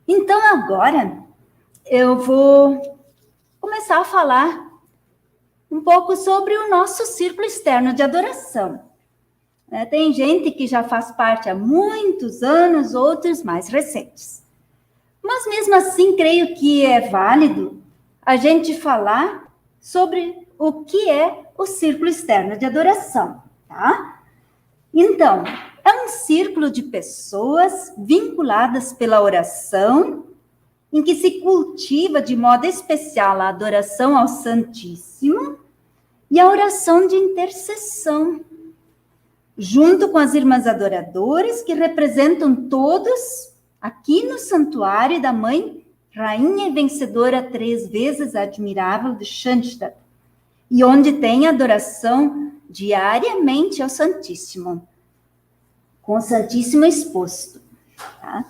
Então, agora, eu vou começar a falar um pouco sobre o nosso círculo externo de adoração. Tem gente que já faz parte há muitos anos, outros mais recentes. Mas, mesmo assim, creio que é válido a gente falar sobre o que é o círculo externo de adoração, tá? Então, é um círculo de pessoas vinculadas pela oração, em que se cultiva de modo especial a adoração ao Santíssimo e a oração de intercessão, junto com as irmãs adoradoras, que representam todos aqui no santuário da Mãe, Rainha e Vencedora 3 vezes admirável de Schanstatt, e onde tem adoração diariamente ao Santíssimo, com o Santíssimo exposto. Tá?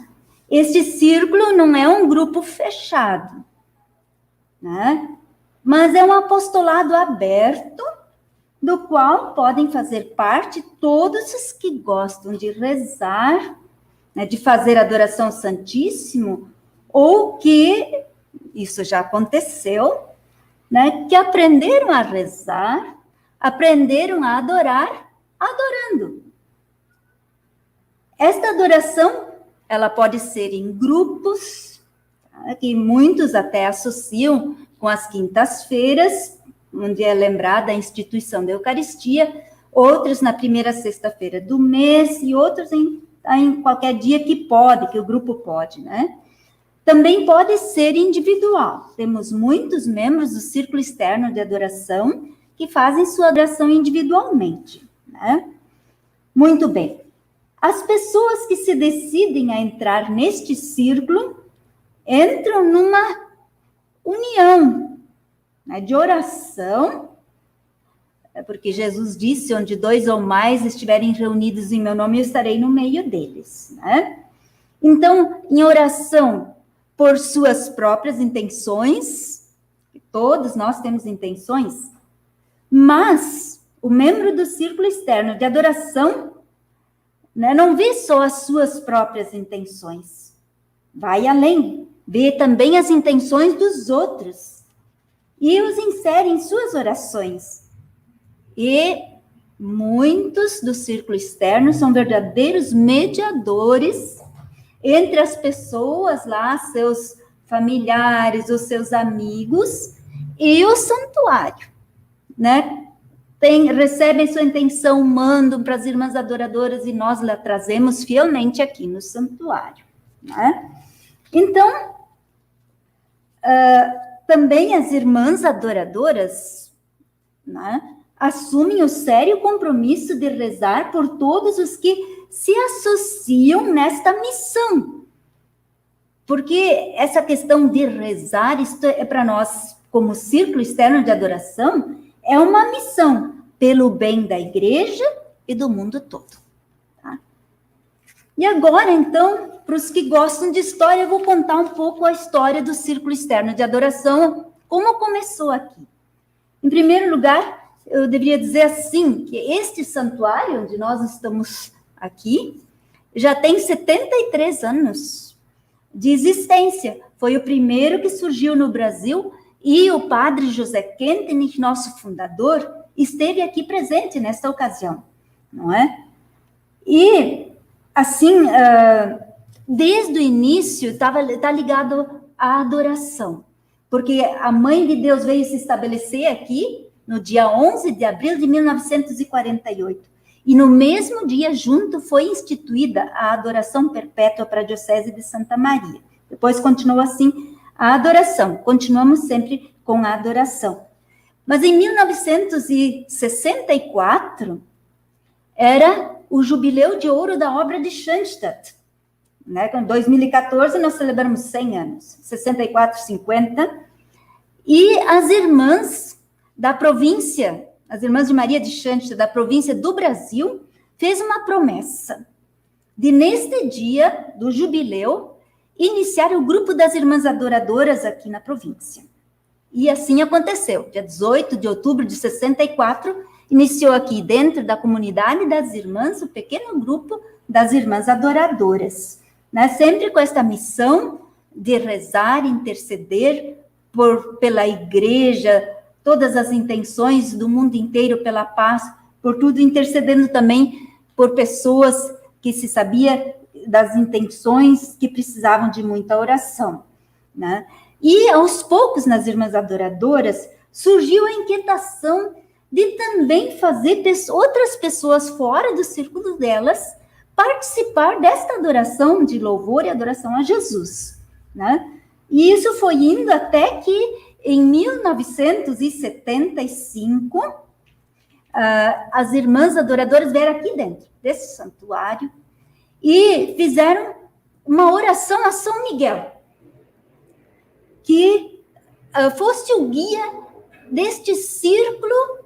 Este círculo não é um grupo fechado, né? Mas é um apostolado aberto, do qual podem fazer parte todos os que gostam de rezar, né, de fazer adoração ao Santíssimo, ou que, isso já aconteceu, né, que aprenderam a rezar, aprenderam a adorar, adorando. Esta adoração, ela pode ser em grupos, tá, que muitos até associam com as quintas-feiras, onde é lembrada a instituição da Eucaristia, outros na primeira sexta-feira do mês, e outros em qualquer dia que pode, que o grupo pode, né? Também pode ser individual. Temos muitos membros do círculo externo de adoração que fazem sua adoração individualmente, né? Muito bem. As pessoas que se decidem a entrar neste círculo entram numa união, né, de oração, porque Jesus disse, onde 2 ou mais estiverem reunidos em meu nome, eu estarei no meio deles, né? Então, em oração por suas próprias intenções, todos nós temos intenções, mas o membro do círculo externo de adoração, né, não vê só as suas próprias intenções, vai além, vê também as intenções dos outros, e os insere em suas orações. E muitos do círculo externo são verdadeiros mediadores entre as pessoas lá, seus familiares, os seus amigos, e o santuário, né? Recebem sua intenção, mandam para as irmãs adoradoras e nós la trazemos fielmente aqui no santuário, né? Então, também as irmãs adoradoras, né, assumem o sério compromisso de rezar por todos os que se associam nesta missão. Porque essa questão de rezar, isto é para nós, como círculo externo de adoração, é uma missão pelo bem da igreja e do mundo todo. Tá? E agora, então, para os que gostam de história, eu vou contar um pouco a história do círculo externo de adoração, como começou aqui. Em primeiro lugar, eu deveria dizer assim, que este santuário, onde nós estamos aqui, já tem 73 anos de existência. Foi o primeiro que surgiu no Brasil, e o padre José Kentenich, nosso fundador, esteve aqui presente nesta ocasião, não é? E, assim, desde o início, tá ligado à adoração, porque a Mãe de Deus veio se estabelecer aqui no dia 11 de abril de 1948, e no mesmo dia junto foi instituída a adoração perpétua para a Diocese de Santa Maria. Depois continuou assim a adoração, continuamos sempre com a adoração. Mas em 1964, era o jubileu de ouro da obra de Schanstatt. Né? Em 2014, nós celebramos 100 anos, 64, 50, e as irmãs da província, as irmãs de Maria de Schanstatt, da província do Brasil, fez uma promessa de, neste dia do jubileu, iniciar o grupo das irmãs adoradoras aqui na província. E assim aconteceu. Dia 18 de outubro de 64, iniciou aqui dentro da comunidade das irmãs o pequeno grupo das irmãs adoradoras, né? Sempre com esta missão de rezar, interceder pela igreja, todas as intenções do mundo inteiro pela paz, por tudo, intercedendo também por pessoas que se sabia das intenções que precisavam de muita oração, né? E, aos poucos, nas Irmãs Adoradoras, surgiu a inquietação de também fazer outras pessoas fora do círculo delas participar desta adoração de louvor e adoração a Jesus, né? E isso foi indo até que, em 1975, as Irmãs Adoradoras vieram aqui dentro desse santuário e fizeram uma oração a São Miguel, que fosse o guia deste círculo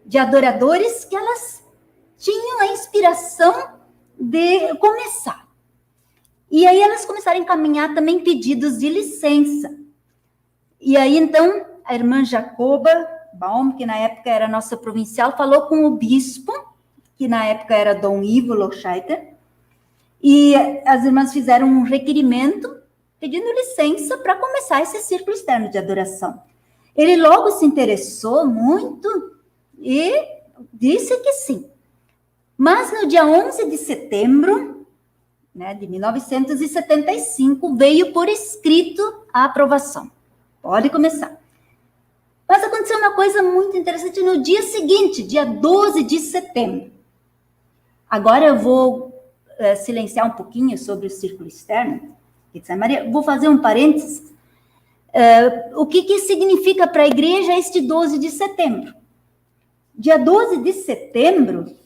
de adoradores que elas tinham a inspiração de começar. E aí elas começaram a encaminhar também pedidos de licença. E aí, então, a irmã Jacoba Baum, que na época era nossa provincial, falou com o bispo, que na época era Dom Ivo Lochaiter, e as irmãs fizeram um requerimento pedindo licença para começar esse círculo externo de adoração. Ele logo se interessou muito e disse que sim. Mas no dia 11 de setembro, né, de 1975, veio por escrito a aprovação. Pode começar. Mas aconteceu uma coisa muito interessante no dia seguinte, dia 12 de setembro. Agora eu vou silenciar um pouquinho sobre o círculo externo de Santa Maria. Vou fazer um parênteses. O que significa para a igreja este 12 de setembro? Dia 12 de setembro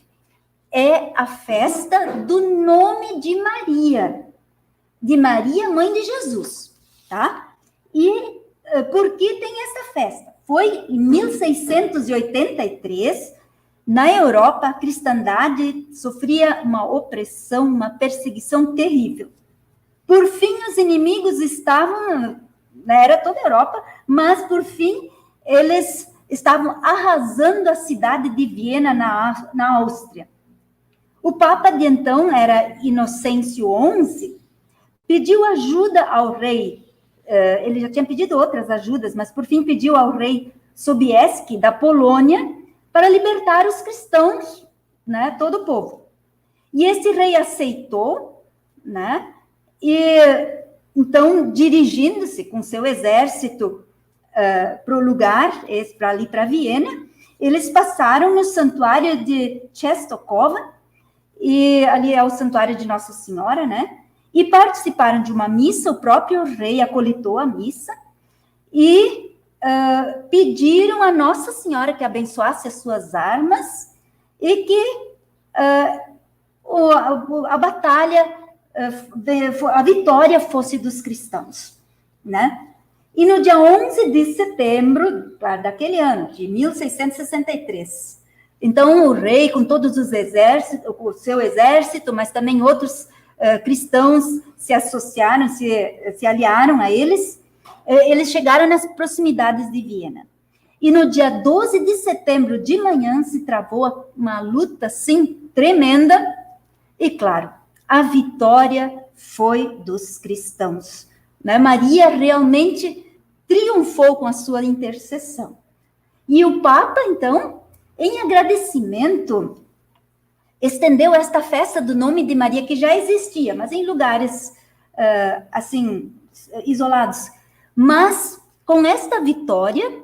é a festa do nome de Maria, mãe de Jesus, tá? E por que tem essa festa? Foi em 1683, na Europa, a cristandade sofria uma opressão, uma perseguição terrível. Por fim, os inimigos estavam, era toda a Europa, mas por fim, eles estavam arrasando a cidade de Viena, na Áustria. O Papa de então, era Inocêncio XI, pediu ajuda ao rei. Ele já tinha pedido outras ajudas, mas por fim pediu ao rei Sobieski, da Polônia, para libertar os cristãos, né, todo o povo. E esse rei aceitou, né, e então, dirigindo-se com seu exército para o lugar, para ali para Viena, eles passaram no santuário de Częstochowa, e ali é o santuário de Nossa Senhora, né? E participaram de uma missa, o próprio rei acolitou a missa, e pediram a Nossa Senhora que abençoasse as suas armas, e que a batalha, a vitória fosse dos cristãos, né? E no dia 11 de setembro daquele ano, de 1663, então o rei, com todos os exércitos, o seu exército, mas também outros cristãos se associaram, se aliaram a eles, eles chegaram nas proximidades de Viena. E no dia 12 de setembro, de manhã, se travou uma luta, assim, tremenda, e claro, a vitória foi dos cristãos, né? Maria realmente triunfou com a sua intercessão. E o Papa, então, em agradecimento, estendeu esta festa do nome de Maria, que já existia, mas em lugares, assim, isolados. Mas, com esta vitória,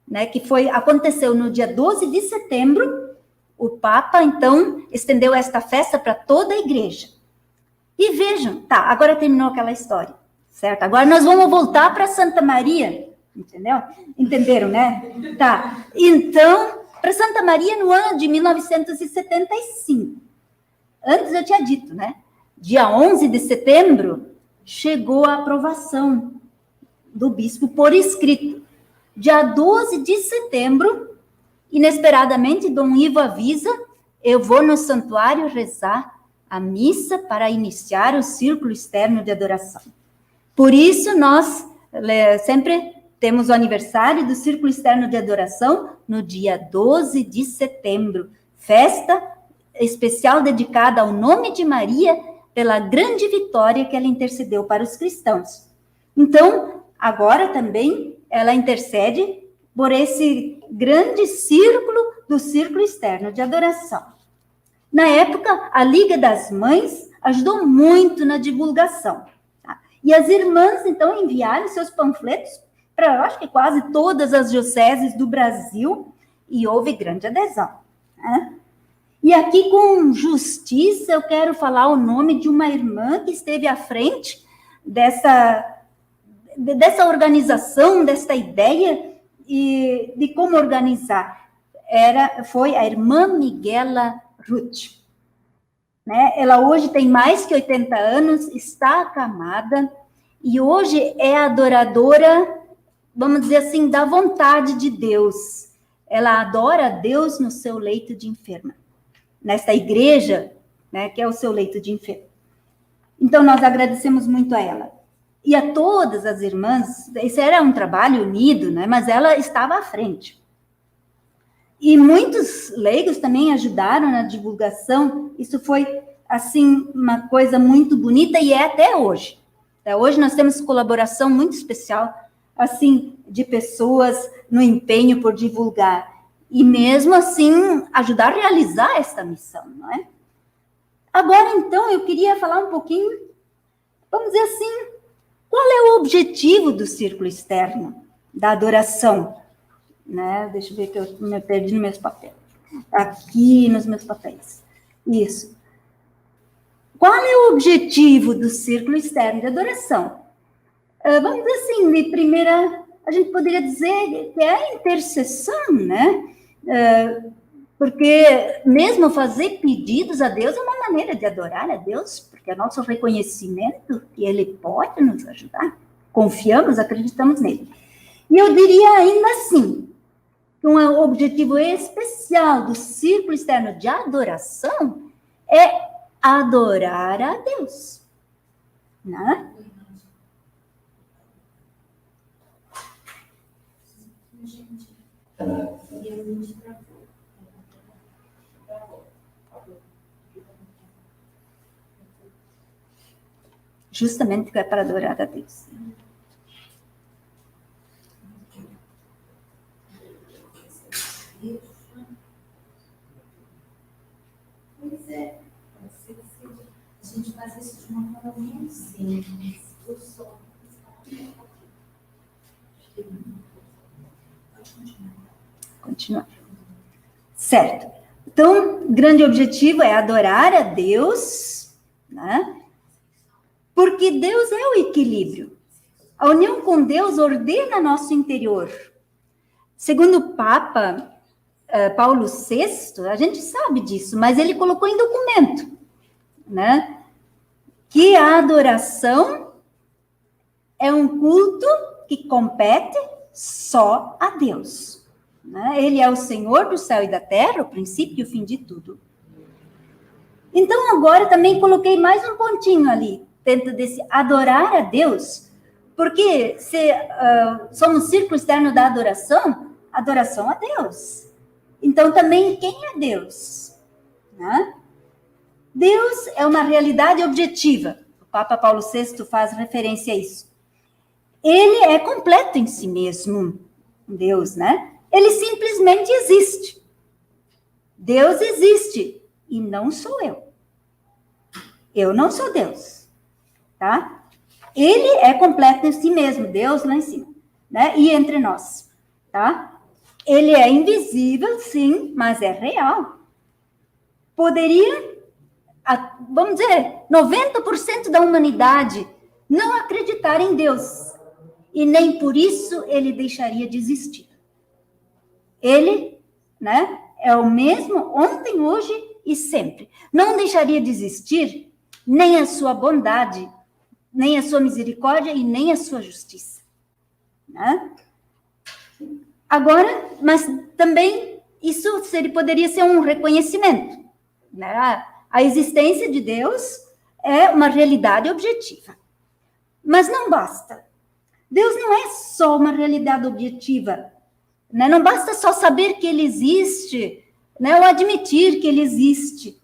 né, que aconteceu no dia 12 de setembro, o Papa, então, estendeu esta festa para toda a igreja. E vejam, tá, agora terminou aquela história, certo? Agora nós vamos voltar para Santa Maria, entendeu? Entenderam, né? Tá, então, para Santa Maria no ano de 1975. Antes eu tinha dito, né? Dia 11 de setembro, chegou a aprovação do bispo por escrito. Dia 12 de setembro, inesperadamente, Dom Ivo avisa, eu vou no santuário rezar a missa para iniciar o círculo externo de adoração. Por isso, nós sempre temos o aniversário do círculo externo de adoração no dia 12 de setembro, festa especial dedicada ao nome de Maria pela grande vitória que ela intercedeu para os cristãos. Então, agora também ela intercede por esse grande círculo do círculo externo de adoração. Na época, a Liga das Mães ajudou muito na divulgação. Tá? E as irmãs, então, enviaram seus panfletos para, acho que quase todas as dioceses do Brasil, e houve grande adesão. Né? E aqui, com justiça, eu quero falar o nome de uma irmã que esteve à frente dessa organização, dessa ideia e de como organizar. Foi a irmã Miguela Ruth. Né? Ela hoje tem mais que 80 anos, está acamada, e hoje é adoradora, vamos dizer assim, da vontade de Deus. Ela adora a Deus no seu leito de enferma, nesta igreja, né, que é o seu leito de enferma. Então, nós agradecemos muito a ela. E a todas as irmãs, esse era um trabalho unido, né, mas ela estava à frente. E muitos leigos também ajudaram na divulgação. Isso foi, assim, uma coisa muito bonita e é até hoje. Até hoje nós temos colaboração muito especial, assim, de pessoas no empenho por divulgar. E mesmo assim, ajudar a realizar esta missão, não é? Agora, então, eu queria falar um pouquinho, vamos dizer assim, qual é o objetivo do círculo externo, da adoração? Né? Deixa eu ver que eu me perdi nos meus papéis. Aqui nos meus papéis. Isso. Qual é o objetivo do círculo externo de adoração? Vamos dizer assim, de primeira, a gente poderia dizer que é a intercessão, né? Porque mesmo fazer pedidos a Deus é uma maneira de adorar a Deus, porque é nosso reconhecimento que Ele pode nos ajudar. Confiamos, acreditamos nele. E eu diria ainda assim, que um objetivo especial do círculo externo de adoração é adorar a Deus. Né? Justamente que é para adorar a Deus. Pois é, a gente faz isso de uma forma muito simples. Eu só. Continuar. Certo. Então, o grande objetivo é adorar a Deus, né? Porque Deus é o equilíbrio. A união com Deus ordena nosso interior. Segundo o Papa Paulo VI, a gente sabe disso, mas ele colocou em documento, né? Que a adoração é um culto que compete só a Deus. Né? Ele é o Senhor do céu e da terra, o princípio e o fim de tudo. Então, agora também coloquei mais um pontinho ali, dentro desse adorar a Deus, porque se somos círculo externo da adoração a Deus. Então, também, quem é Deus? Né? Deus é uma realidade objetiva. O Papa Paulo VI faz referência a isso. Ele é completo em si mesmo, Deus, né? Ele simplesmente existe. Deus existe e não sou eu. Eu não sou Deus, tá? Ele é completo em si mesmo, Deus lá em cima, né? E entre nós, tá? Ele é invisível, sim, mas é real. Poderia, vamos dizer, 90% da humanidade não acreditar em Deus. E nem por isso ele deixaria de existir. Ele, né, é o mesmo ontem, hoje e sempre. Não deixaria de existir nem a sua bondade, nem a sua misericórdia e nem a sua justiça. Né? Agora, mas também isso poderia ser um reconhecimento. Né? A existência de Deus é uma realidade objetiva. Mas não basta. Deus não é só uma realidade objetiva. Né? Não basta só saber que ele existe, né? Ou admitir que ele existe.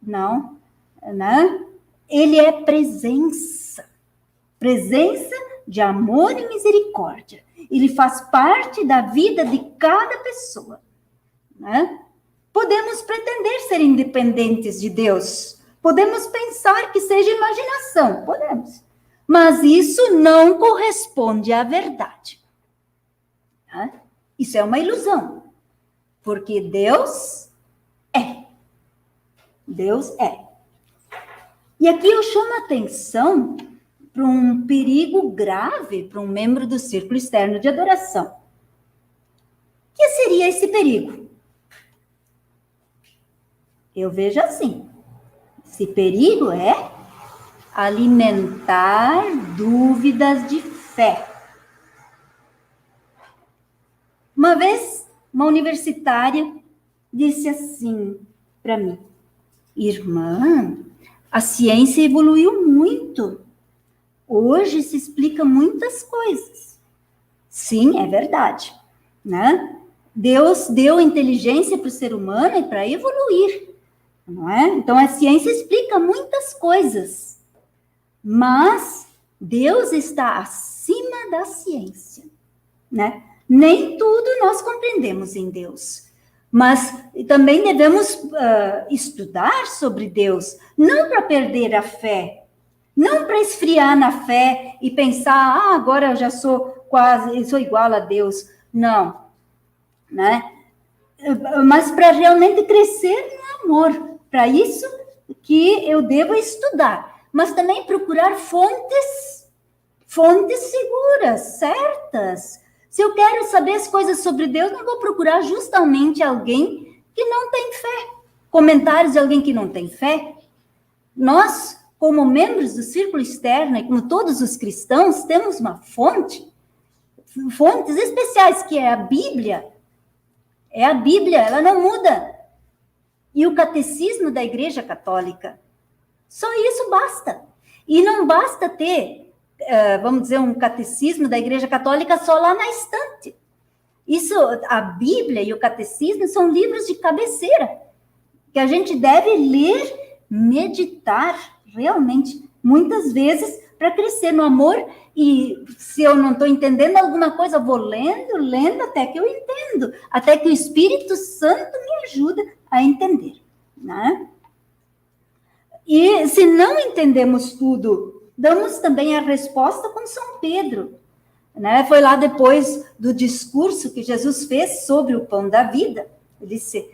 Não. Né? Ele é presença. Presença de amor e misericórdia. Ele faz parte da vida de cada pessoa, né? Podemos pretender ser independentes de Deus. Podemos pensar que seja imaginação. Podemos. Mas isso não corresponde à verdade. Tá? Isso é uma ilusão. Porque Deus é. Deus é. E aqui eu chamo a atenção para um perigo grave para um membro do círculo externo de adoração. O que seria esse perigo? Eu vejo assim. Esse perigo é alimentar dúvidas de fé. Uma vez, uma universitária disse assim para mim: irmã, a ciência evoluiu muito. Hoje se explica muitas coisas. Sim, é verdade, né? Deus deu inteligência para o ser humano e para evoluir, não é? Então, a ciência explica muitas coisas, mas Deus está acima da ciência, né? Nem tudo nós compreendemos em Deus, mas também devemos estudar sobre Deus, não para perder a fé, não para esfriar na fé e pensar, agora eu já sou igual a Deus. Não, né? Mas para realmente crescer no amor. Para isso que eu devo estudar, mas também procurar fontes seguras, certas. Se eu quero saber as coisas sobre Deus, não vou procurar justamente alguém que não tem fé. Comentários de alguém que não tem fé. Nós, como membros do círculo externo, e como todos os cristãos, temos uma fontes especiais, que é a Bíblia. É a Bíblia, ela não muda. E o catecismo da Igreja Católica. Só isso basta. E não basta ter, vamos dizer, um catecismo da Igreja Católica só lá na estante. Isso, a Bíblia e o catecismo são livros de cabeceira, que a gente deve ler, meditar realmente, muitas vezes, para crescer no amor. E se eu não estou entendendo alguma coisa, eu vou lendo, até que eu entendo, até que o Espírito Santo me ajuda a entender, né? E se não entendemos tudo, damos também a resposta com São Pedro, né? Foi lá depois do discurso que Jesus fez sobre o pão da vida. Ele disse,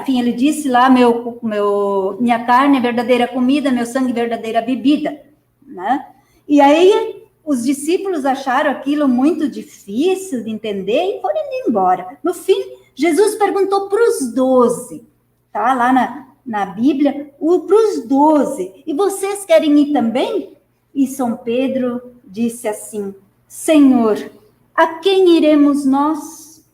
ele disse lá, minha carne é verdadeira comida, meu sangue verdadeira bebida, né? E aí os discípulos acharam aquilo muito difícil de entender e foram indo embora. No fim, Jesus perguntou para os 12, tá? Lá na Bíblia, para os 12, e vocês querem ir também? E São Pedro disse assim: Senhor, a quem iremos nós?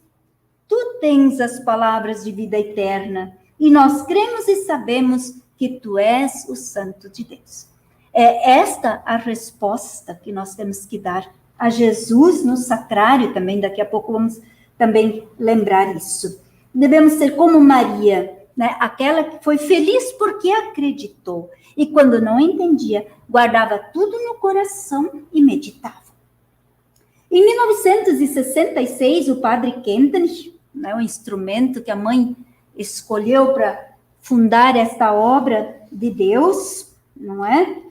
Tu tens as palavras de vida eterna, e nós cremos e sabemos que tu és o Santo de Deus. É esta a resposta que nós temos que dar a Jesus no sacrário também. Daqui a pouco vamos também lembrar isso. Devemos ser como Maria, né? Aquela que foi feliz porque acreditou. E quando não entendia, guardava tudo no coração e meditava. Em 1966, o padre Kentenich, né, o instrumento que a mãe escolheu para fundar esta obra de Deus, não é?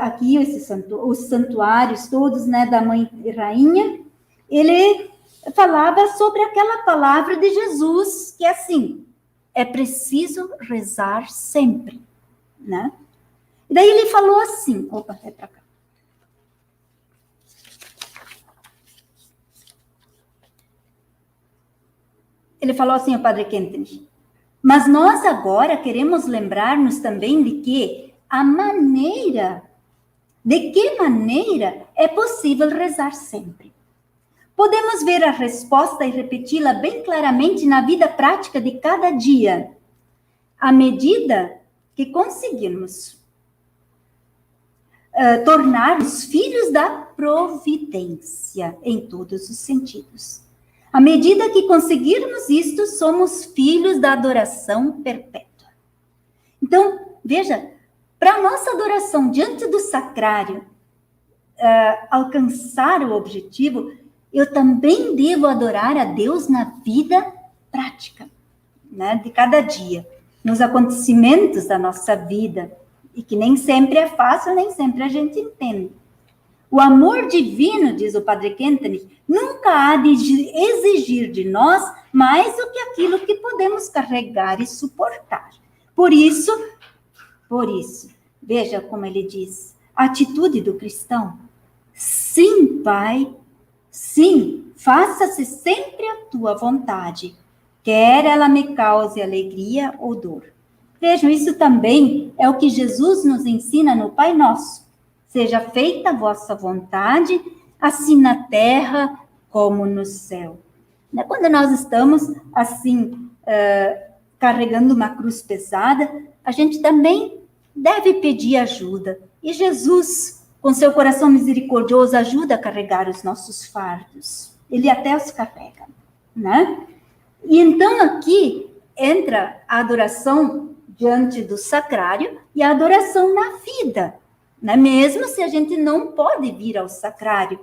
Aqui os santuários todos, né, da Mãe e Rainha, ele falava sobre aquela palavra de Jesus, que é assim: é preciso rezar sempre, né? E daí ele falou assim, é para cá. Ele falou assim, o padre Kentenich: mas nós agora queremos lembrar-nos também de que de que maneira é possível rezar sempre. Podemos ver a resposta e repeti-la bem claramente na vida prática de cada dia, à medida que conseguirmos tornar-nos filhos da providência em todos os sentidos. À medida que conseguirmos isto, somos filhos da adoração perpétua. Então, veja, Para a nossa adoração diante do sacrário alcançar o objetivo, eu também devo adorar a Deus na vida prática, né, de cada dia, nos acontecimentos da nossa vida, e que nem sempre é fácil, nem sempre a gente entende. O amor divino, diz o Padre Kentenich, nunca há de exigir de nós mais do que aquilo que podemos carregar e suportar. Por isso, veja como ele diz, a atitude do cristão. Sim, Pai, sim, faça-se sempre a tua vontade, quer ela me cause alegria ou dor. Vejam, isso também é o que Jesus nos ensina no Pai Nosso. Seja feita a vossa vontade, assim na terra como no céu. Quando nós estamos, assim, carregando uma cruz pesada, a gente também deve pedir ajuda. E Jesus, com seu coração misericordioso, ajuda a carregar os nossos fardos. Ele até os carrega, né? E então aqui entra a adoração diante do sacrário e a adoração na vida, né? Mesmo se a gente não pode vir ao sacrário.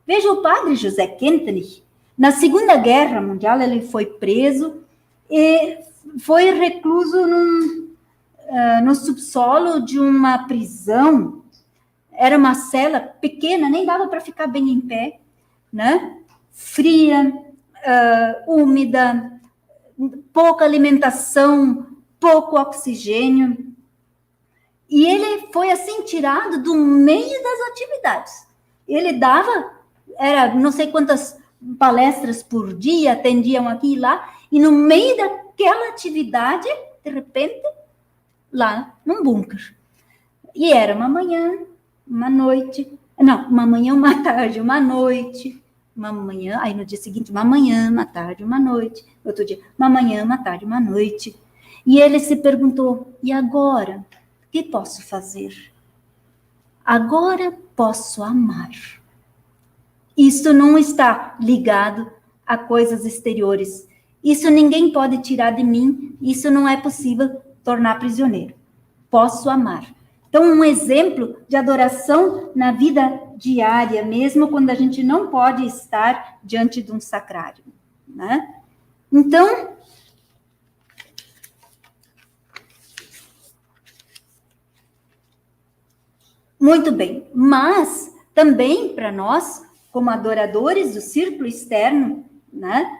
Veja o padre José Kentenich, na Segunda Guerra Mundial, ele foi preso e foi recluso no subsolo de uma prisão. Era uma cela pequena, nem dava para ficar bem em pé, né? Fria, úmida, pouca alimentação, pouco oxigênio. E ele foi assim tirado do meio das atividades. Ele dava, não sei quantas palestras por dia, atendiam aqui e lá, e no meio daquela atividade, de repente, lá num bunker. E era uma manhã, uma noite, não, uma manhã, uma tarde, uma noite, uma manhã, aí no dia seguinte, uma manhã, uma tarde, uma noite, outro dia, uma manhã, uma tarde, uma noite. E ele se perguntou, e agora? O que posso fazer? Agora posso amar. Isso não está ligado a coisas exteriores. Isso ninguém pode tirar de mim, isso não é possível tornar prisioneiro. Posso amar. Então, um exemplo de adoração na vida diária, mesmo quando a gente não pode estar diante de um sacrário, né? Então, muito bem, mas também para nós, como adoradores do círculo externo, né,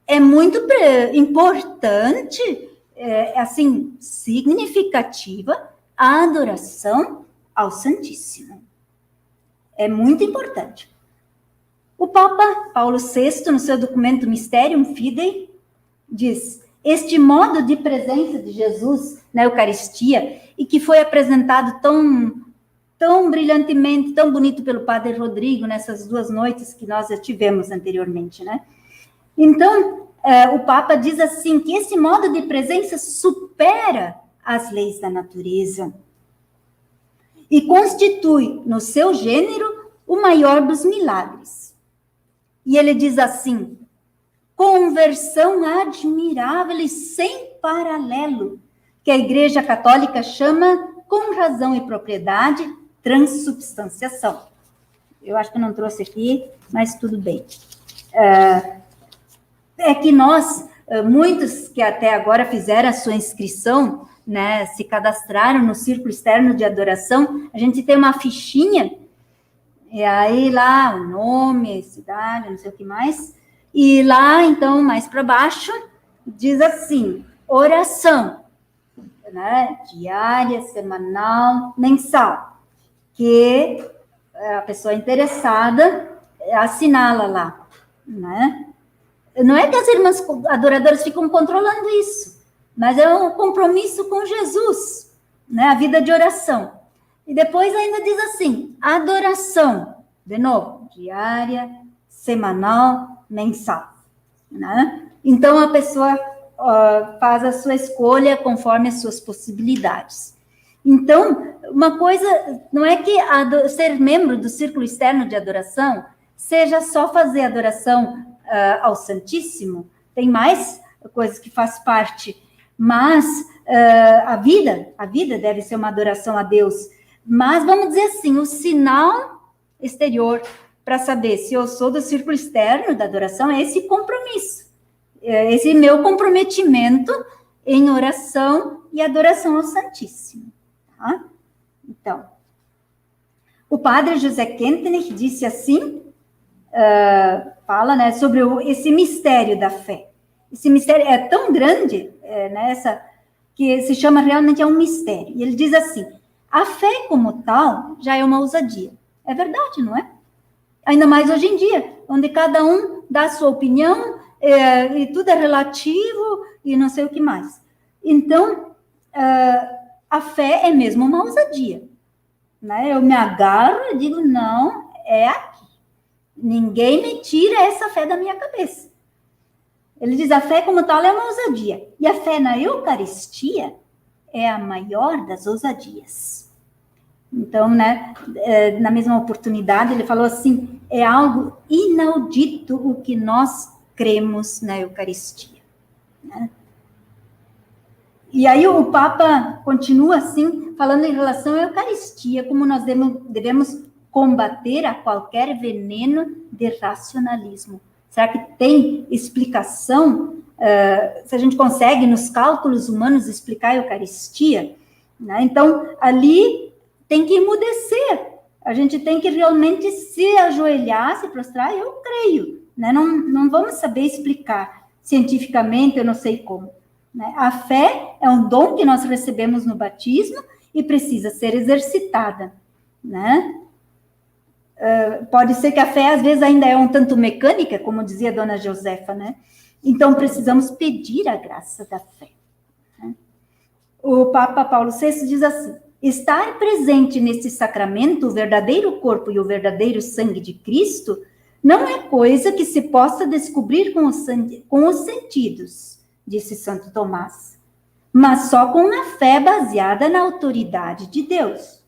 é muito importante, assim, significativa, a adoração ao Santíssimo. É muito importante. O Papa Paulo VI, no seu documento Mysterium Fidei, diz: este modo de presença de Jesus na Eucaristia, e que foi apresentado tão brilhantemente, tão bonito pelo Padre Rodrigo, nessas 2 noites que nós já tivemos anteriormente, né? Então, o Papa diz assim, que esse modo de presença supera as leis da natureza e constitui, no seu gênero, o maior dos milagres. E ele diz assim: conversão admirável e sem paralelo, que a Igreja Católica chama, com razão e propriedade, transubstanciação. Eu acho que não trouxe aqui, mas tudo bem. É que nós, muitos que até agora fizeram a sua inscrição, né, se cadastraram no Círculo Externo de Adoração, a gente tem uma fichinha, e aí lá o nome, cidade, não sei o que mais, e lá, então, mais para baixo, diz assim, oração, né, diária, semanal, mensal, que a pessoa interessada assinala lá, né? Não é que as irmãs adoradoras ficam controlando isso, mas é um compromisso com Jesus, né? A vida de oração. E depois ainda diz assim, adoração, de novo, diária, semanal, mensal, né? Então, a pessoa faz a sua escolha conforme as suas possibilidades. Então, uma coisa, não é que ser membro do Círculo Externo de Adoração seja só fazer adoração ao Santíssimo, tem mais coisas que faz parte, Mas a vida deve ser uma adoração a Deus. Mas, vamos dizer assim, o sinal exterior para saber se eu sou do círculo externo da adoração é esse compromisso, esse meu comprometimento em oração e adoração ao Santíssimo. Tá? Então, o padre José Kentenich disse assim, fala, né, sobre esse mistério da fé. Esse mistério é tão grande, que se chama realmente um mistério. E ele diz assim, a fé como tal já é uma ousadia. É verdade, não é? Ainda mais hoje em dia, onde cada um dá a sua opinião, e tudo é relativo, e não sei o que mais. Então, a fé é mesmo uma ousadia. Né? Eu me agarro e digo, não, é aqui. Ninguém me tira essa fé da minha cabeça. Ele diz, a fé como tal é uma ousadia. E a fé na Eucaristia é a maior das ousadias. Então, né, na mesma oportunidade, ele falou assim, é algo inaudito o que nós cremos na Eucaristia. Né? E aí o Papa continua assim, falando em relação à Eucaristia, como nós devemos combater a qualquer veneno de racionalismo. Será que tem explicação? Se a gente consegue, nos cálculos humanos, explicar a Eucaristia? Né? Então, ali tem que emudecer. A gente tem que realmente se ajoelhar, se prostrar, eu creio. Né? Não vamos saber explicar cientificamente, eu não sei como. Né? A fé é um dom que nós recebemos no batismo e precisa ser exercitada. Né? Pode ser que a fé, às vezes, ainda é um tanto mecânica, como dizia a dona Josefa, né? Então, precisamos pedir a graça da fé. Né? O Papa Paulo VI diz assim, estar presente nesse sacramento, o verdadeiro corpo e o verdadeiro sangue de Cristo, não é coisa que se possa descobrir com os sentidos, disse Santo Tomás, mas só com a fé baseada na autoridade de Deus.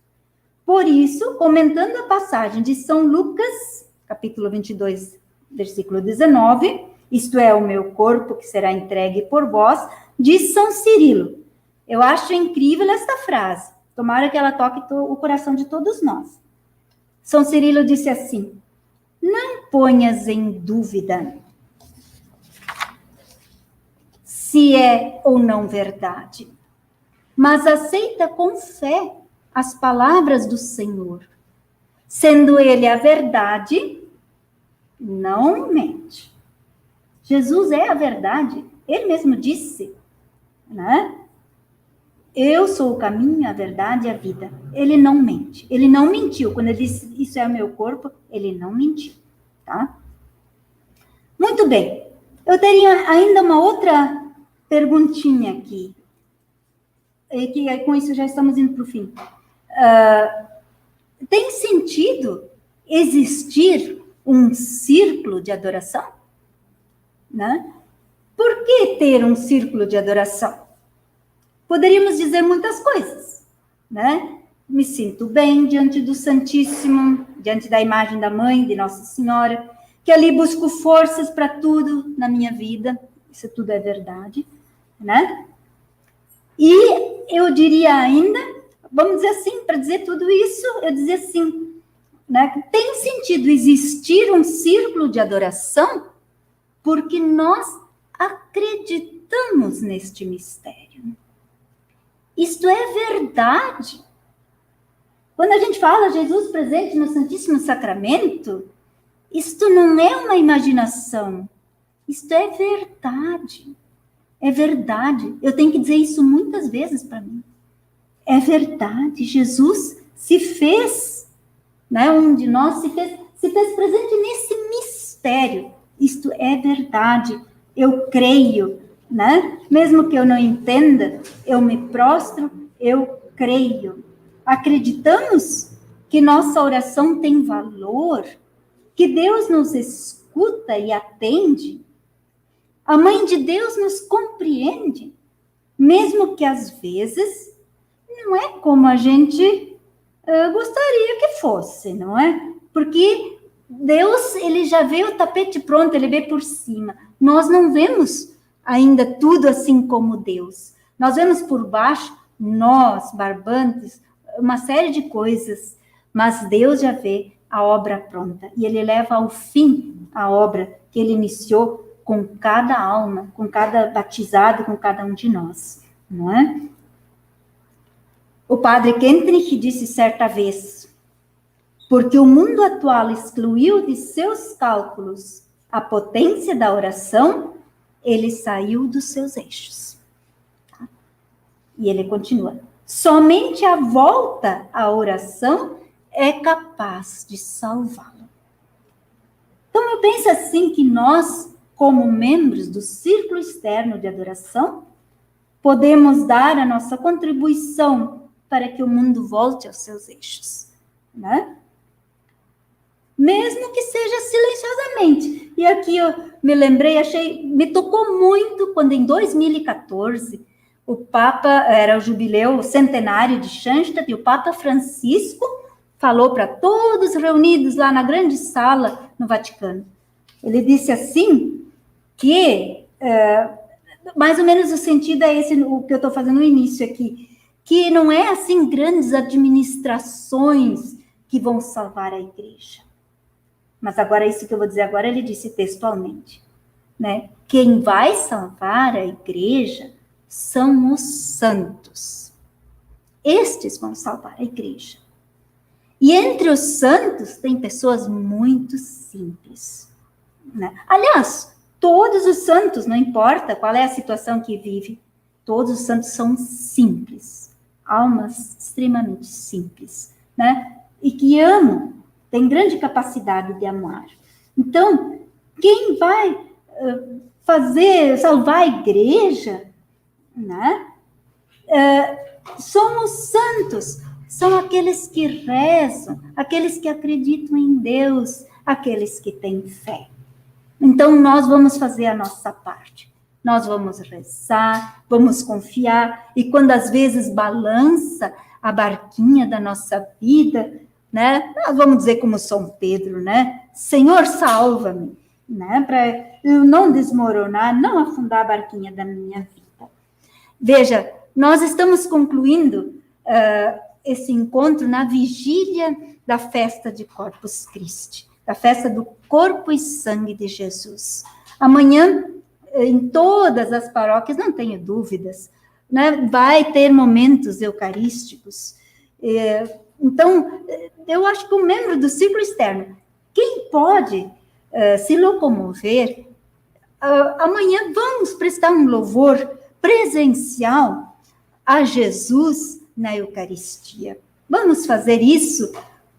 Por isso, comentando a passagem de São Lucas, capítulo 22, versículo 19, isto é o meu corpo que será entregue por vós, diz São Cirilo. Eu acho incrível esta frase, tomara que ela toque o coração de todos nós. São Cirilo disse assim, não ponhas em dúvida se é ou não verdade, mas aceita com fé as palavras do Senhor. Sendo ele a verdade, não mente. Jesus é a verdade. Ele mesmo disse, né? Eu sou o caminho, a verdade e a vida. Ele não mente. Ele não mentiu. Quando ele disse, isso é o meu corpo, ele não mentiu, tá? Muito bem. Eu teria ainda uma outra perguntinha aqui. E que com isso já estamos indo para o fim. Tem sentido existir um círculo de adoração? Né? Por que ter um círculo de adoração? Poderíamos dizer muitas coisas, né? Me sinto bem diante do Santíssimo, diante da imagem da Mãe, de Nossa Senhora, que ali busco forças para tudo na minha vida, isso tudo é verdade, né? E eu diria ainda, vamos dizer assim, para dizer tudo isso, eu dizia assim, né? Tem sentido existir um círculo de adoração porque nós acreditamos neste mistério. Isto é verdade. Quando a gente fala Jesus presente no Santíssimo Sacramento, isto não é uma imaginação, isto é verdade. É verdade. Eu tenho que dizer isso muitas vezes para mim. É verdade. Jesus se fez, né? Um de nós se fez presente nesse mistério. Isto é verdade. Eu creio, né? Mesmo que eu não entenda, eu me prostro, eu creio. Acreditamos que nossa oração tem valor, que Deus nos escuta e atende. A Mãe de Deus nos compreende, mesmo que às vezes não é como a gente gostaria que fosse, não é? Porque Deus, ele já vê o tapete pronto, ele vê por cima. Nós não vemos ainda tudo assim como Deus, Nós vemos por baixo, nós, barbantes, uma série de coisas, mas Deus já vê a obra pronta, e Ele leva ao fim a obra que Ele iniciou com cada alma, com cada batizado, com cada um de nós, não é? O padre Kentrich disse certa vez, porque o mundo atual excluiu de seus cálculos a potência da oração, ele saiu dos seus eixos. E ele continua, somente a volta à oração é capaz de salvá-lo. Então eu penso assim que nós, como membros do círculo externo de adoração, podemos dar a nossa contribuição para que o mundo volte aos seus eixos, né? Mesmo que seja silenciosamente. E aqui eu me lembrei, me tocou muito quando em 2014 o Papa, era o jubileu, o centenário de Schanstatt, e o Papa Francisco falou para todos reunidos lá na grande sala no Vaticano. Ele disse assim, que, mais ou menos o sentido é esse, o que eu estou fazendo no início aqui, que não é assim grandes administrações que vão salvar a igreja. Mas agora, isso que eu vou dizer agora, ele disse textualmente, né? Quem vai salvar a igreja são os santos. Estes vão salvar a igreja. E entre os santos tem pessoas muito simples, né? Aliás, todos os santos, não importa qual é a situação que vive, todos os santos são simples, almas extremamente simples, né? E que amam, tem grande capacidade de amar. Então, quem vai salvar a igreja, né? São os santos, são aqueles que rezam, aqueles que acreditam em Deus, aqueles que têm fé. Então, nós vamos fazer a nossa parte. Nós vamos rezar, vamos confiar, e quando às vezes balança a barquinha da nossa vida, né? Nós vamos dizer como São Pedro, né? Senhor, salva-me, né? Para eu não desmoronar, não afundar a barquinha da minha vida. Veja, nós estamos concluindo esse encontro na vigília da festa de Corpus Christi, da festa do corpo e sangue de Jesus. Amanhã, em todas as paróquias, não tenho dúvidas, né? Vai ter momentos eucarísticos. Então, eu acho que o membro do círculo externo, quem pode se locomover, amanhã vamos prestar um louvor presencial a Jesus na Eucaristia. Vamos fazer isso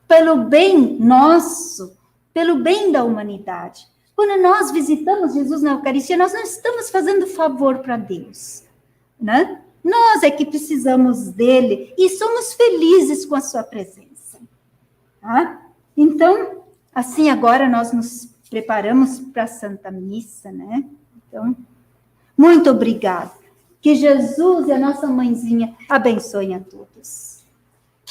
pelo bem nosso, pelo bem da humanidade. Quando nós visitamos Jesus na Eucaristia, nós não estamos fazendo favor para Deus, né? Nós é que precisamos dele e somos felizes com a sua presença. Tá? Então, assim, agora nós nos preparamos para a Santa Missa, né? Então, muito obrigada. Que Jesus e a nossa mãezinha abençoem a todos.